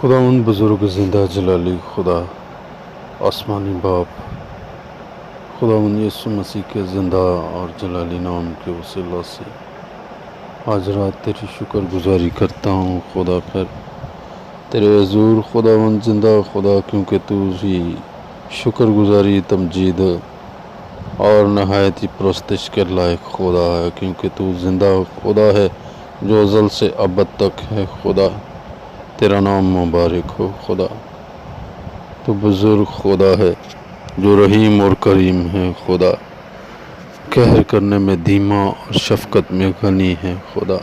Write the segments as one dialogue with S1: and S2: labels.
S1: خداوند بزرگ زندہ جلالی خدا آسمانی باپ، خداوند یسوع مسیح کے زندہ اور جلالی نام کے وسیلہ سے آج رات تیری شکر گزاری کرتا ہوں خدا، پھر تیرے حضور خداوند زندہ خدا، کیونکہ تو ہی شکر گزاری، تمجید اور نہایت ہی پرستش کے لائق خدا ہے، کیونکہ تو زندہ خدا ہے جو ازل سے ابد تک ہے خدا۔ تیرا نام مبارک ہو خدا۔ تو بزرگ خدا ہے جو رحیم اور کریم ہے خدا، قہر کرنے میں دھیما اور شفقت میں غنی ہے خدا۔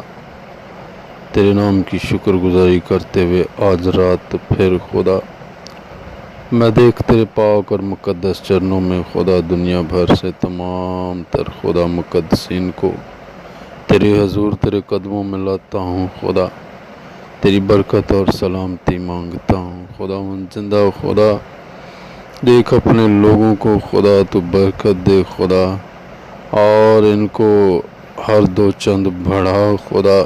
S1: تیرے نام کی شکر گزاری کرتے ہوئے آج رات پھر خدا میں دیکھ تیرے پاک اور مقدس چرنوں میں خدا دنیا بھر سے تمام تر خدا مقدسین کو تیرے حضور تیرے قدموں میں لاتا ہوں خدا، تیری برکت اور سلامتی مانگتا ہوں خداوند زندہ خدا۔ دیکھ اپنے لوگوں کو خدا، تو برکت دے خدا، اور ان کو ہر دو چند بڑھا خدا،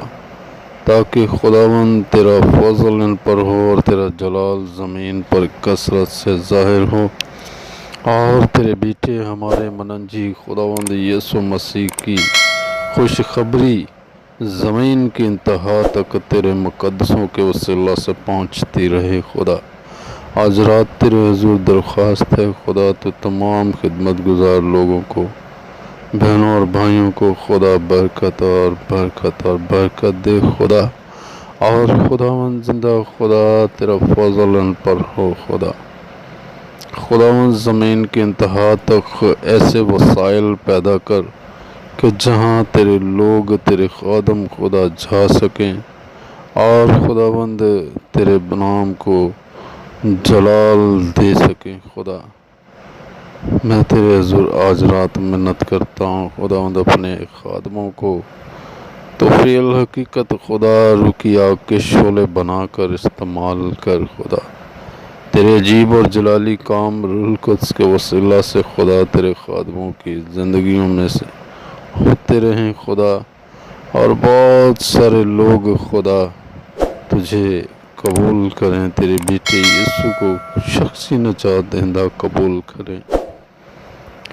S1: تاکہ خداوند تیرا فضل ان پر ہو اور تیرا جلال زمین پر کثرت سے ظاہر ہو، اور تیرے بیٹے ہمارے مننجی خداوند یسوع مسیح کی خوشخبری زمین کی انتہا تک تیرے مقدسوں کے وسیلہ سے پہنچتی رہے خدا۔ آج رات تیرے حضور درخواست ہے خدا، تو تمام خدمت گزار لوگوں کو، بہنوں اور بھائیوں کو خدا برکت اور برکت اور برکت دے خدا، اور خداوند زندہ خدا تیرا فضل ان پر ہو خدا۔ خداوند زمین کی انتہا تک ایسے وسائل پیدا کر کہ جہاں تیرے لوگ تیرے خادم خدا جا سکیں، اور خداوند تیرے نام کو جلال دے سکیں خدا۔ میں تیرے حضور آج رات منت کرتا ہوں خداوند، اپنے خادموں کو تو فی الحقیقت خدا روکی آگ کے شعلے بنا کر استعمال کر خدا، تیرے عجیب اور جلالی کام روح القدس کے وسیلہ سے خدا تیرے خادموں کی زندگیوں میں سے ہوتے رہیں خدا، اور بہت سارے لوگ خدا تجھے قبول کریں، تیرے بیٹے یسوع کو شخصی نجات دہندہ قبول کریں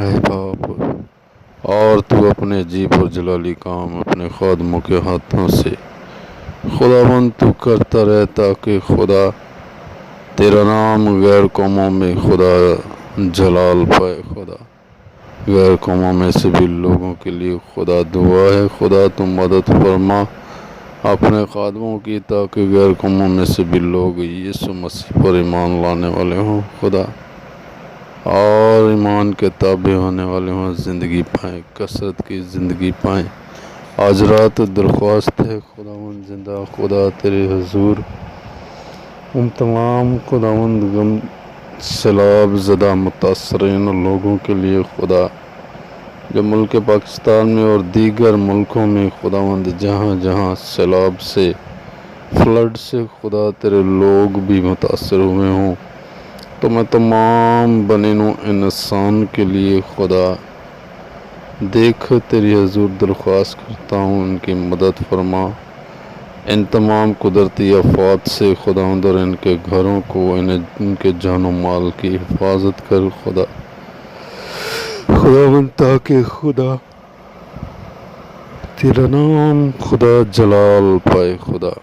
S1: اے باپ، اور تو اپنے عجیب اور جلالی کام اپنے خادموں کے ہاتھوں سے خداوند تو کرتا رہے، تاکہ خدا تیرا نام غیر قوموں میں خدا جلال پائے خدا۔ غیر قوموں میں سے بھی لوگوں کے لیے خدا دعا ہے خدا، تو مدد فرما اپنے خادموں کی، تاکہ غیر قوموں میں سے بھی لوگ یسوع مسیح پر ایمان لانے والے ہوں خدا، اور ایمان کے تابع ہونے والے ہوں، زندگی پائیں، کثرت کی زندگی پائیں۔ آج رات درخواست ہے خداوند زندہ خدا تیرے حضور ان تمام خداوند غم سیلاب زدہ متاثرین لوگوں کے لیے خدا، جو ملک پاکستان میں اور دیگر ملکوں میں خداوند جہاں جہاں سیلاب سے، فلڈ سے خدا تیرے لوگ بھی متاثر ہوئے ہوں، تو میں تمام بنی نوع انسان کے لیے خدا دیکھ تیری حضور درخواست کرتا ہوں، ان کی مدد فرما، ان تمام قدرتی آفات سے خداوند، اور ان کے گھروں کو، ان کے جان و مال کی حفاظت کر خدا، خداوند تاکہ خدا تیرا نام خدا جلال پائے خدا۔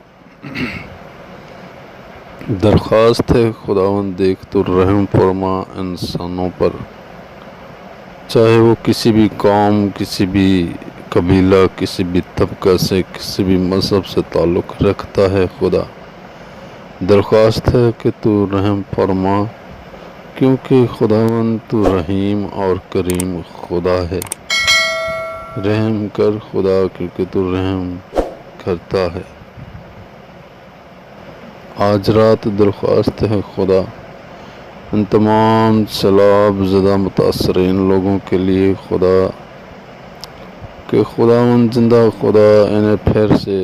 S1: درخواست ہے خداوند دیکھ تو رحم فرما انسانوں پر، چاہے وہ کسی بھی قوم، کسی بھی قبیلہ، کسی بھی طبقہ سے، کسی بھی مذہب سے تعلق رکھتا ہے خدا۔ درخواست ہے کہ تو رحم فرما، کیونکہ خداوند تو رحیم اور کریم خدا ہے، رحم کر خدا، کیونکہ تو رحم کرتا ہے۔ آج رات درخواست ہے خدا ان تمام سیلاب زدہ متاثرین لوگوں کے لیے خدا، کہ خداوند زندہ خدا انہیں پھر سے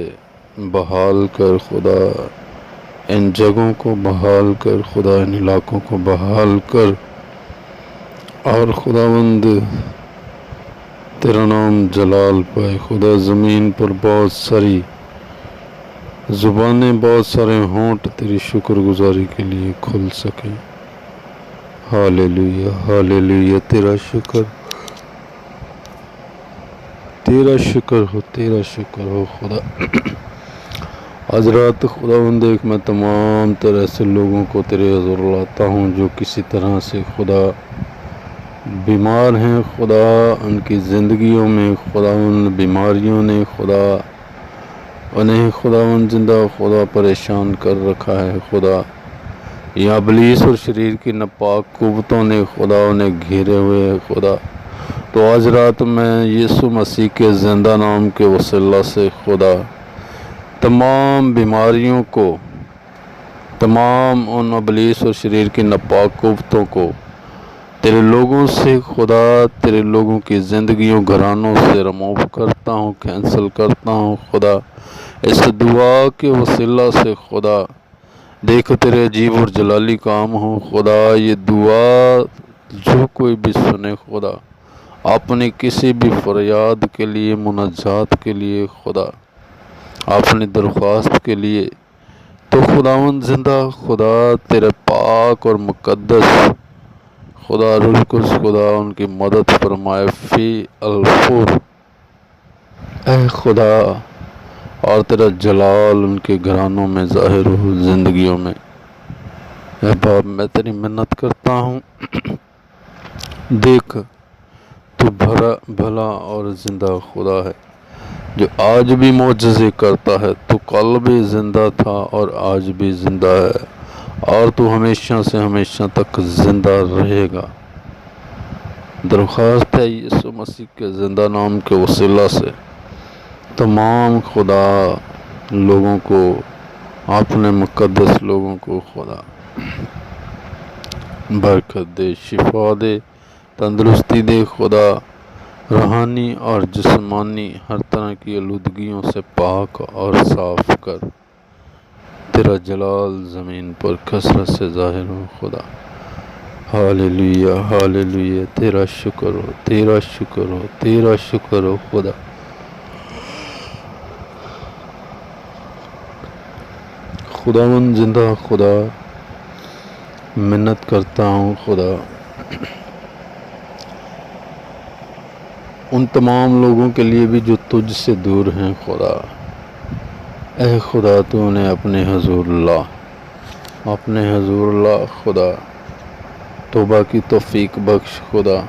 S1: بحال کر خدا، ان جگہوں کو بحال کر خدا، ان علاقوں کو بحال کر، اور خداوند تیرا نام جلال پائے خدا۔ زمین پر بہت ساری زبانیں بہت سارے ہونٹ تیری شکر گزاری کے لیے کھل سکیں۔ ہاللیلویا ہاللیلویا، تیرا شکر ہو خدا۔ آج رات خداوند ایک میں تمام طرح سے لوگوں کو تیرے حضور لاتا ہوں جو کسی طرح سے خدا بیمار ہیں، خدا ان کی زندگیوں میں خداوند بیماریوں نے خدا انہیں خداوند زندہ خدا پریشان کر رکھا ہے خدا، یا ابلیس اور شریر کی ناپاک قوتوں نے خدا انہیں گھیرے ہوئے ہے خدا۔ تو آج رات میں یسوع مسیح کے زندہ نام کے وسیلہ سے خدا تمام بیماریوں کو، تمام ان ابلیس اور شریر کی ناپاک قوتوں کو تیرے لوگوں سے خدا، تیرے لوگوں کی زندگیوں گھرانوں سے رموو کرتا ہوں، کینسل کرتا ہوں خدا۔ اس دعا کے وسیلہ سے خدا دیکھ تیرے عجیب اور جلالی کام ہو خدا۔ یہ دعا جو کوئی بھی سنے خدا، اپنی کسی بھی فریاد کے لیے، مناجات کے لیے خدا، اپنی درخواست کے لیے، تو خداوند زندہ خدا تیرے پاک اور مقدس خدا روح القدس خدا ان کی مدد فرمائے فی الفور اے خدا، اور تیرا جلال ان کے گھرانوں میں ظاہر ہو، زندگیوں میں۔ اے باپ میں تیری منت کرتا ہوں، دیکھ تو بھلا اور زندہ خدا ہے جو آج بھی معجزے کرتا ہے۔ تو کل بھی زندہ تھا اور آج بھی زندہ ہے، اور تو ہمیشہ سے ہمیشہ تک زندہ رہے گا۔ درخواست ہے یسوع مسیح کے زندہ نام کے وسیلہ سے تمام خدا لوگوں کو، اپنے مقدس لوگوں کو خدا برکت دے، شفا دے، تندرستی دے خدا، روحانی اور جسمانی ہر طرح کی آلودگیوں سے پاک اور صاف کر۔ تیرا جلال زمین پر کثرت سے ظاہر ہو خدا۔ ہاللیلویا ہاللیلویا، تیرا شکر ہو، تیرا شکر ہو، تیرا شکر ہو خدا۔ خداوند زندہ خدا منت کرتا ہوں خدا، ان تمام لوگوں کے لیے بھی جو تجھ سے دور ہیں خدا۔ اے خدا تو انہیں اپنے حضور لا، اپنے حضور لا خدا، توبہ کی توفیق بخش خدا،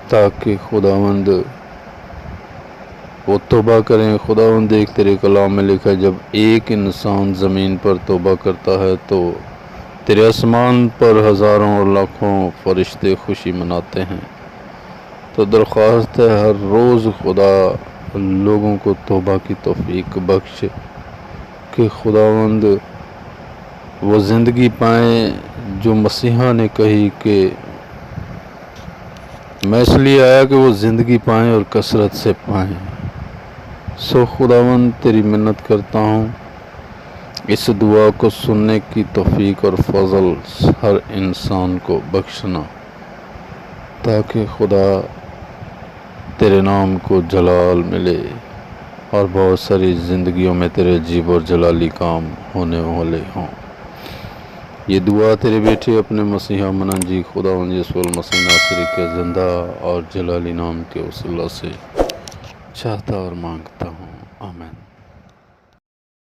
S1: تاکہ خداوند وہ توبہ کریں خداوند۔ ایک تیرے کلام میں لکھا ہے جب ایک انسان زمین پر توبہ کرتا ہے تو تیرے آسمان پر ہزاروں اور لاکھوں فرشتے خوشی مناتے ہیں۔ تو درخواست ہے ہر روز خدا لوگوں کو توبہ کی توفیق بخش کہ خداوند وہ زندگی پائیں جو مسیحا نے کہی کہ میں اس لیے آیا کہ وہ زندگی پائیں اور کثرت سے پائیں۔ سو خداوند تیری منت کرتا ہوں، اس دعا کو سننے کی توفیق اور فضل ہر انسان کو بخشنا، تاکہ خدا تیرے نام کو جلال ملے اور بہت ساری زندگیوں میں تیرے عجیب اور جلالی کام ہونے والے ہوں۔ یہ دعا تیرے بیٹے اپنے مسیحا منجی خداوند یسوع المسیح ناصری کے زندہ اور جلالی نام کے وسیلہ سے چاہتا اور مانگتا ہوں، آمین۔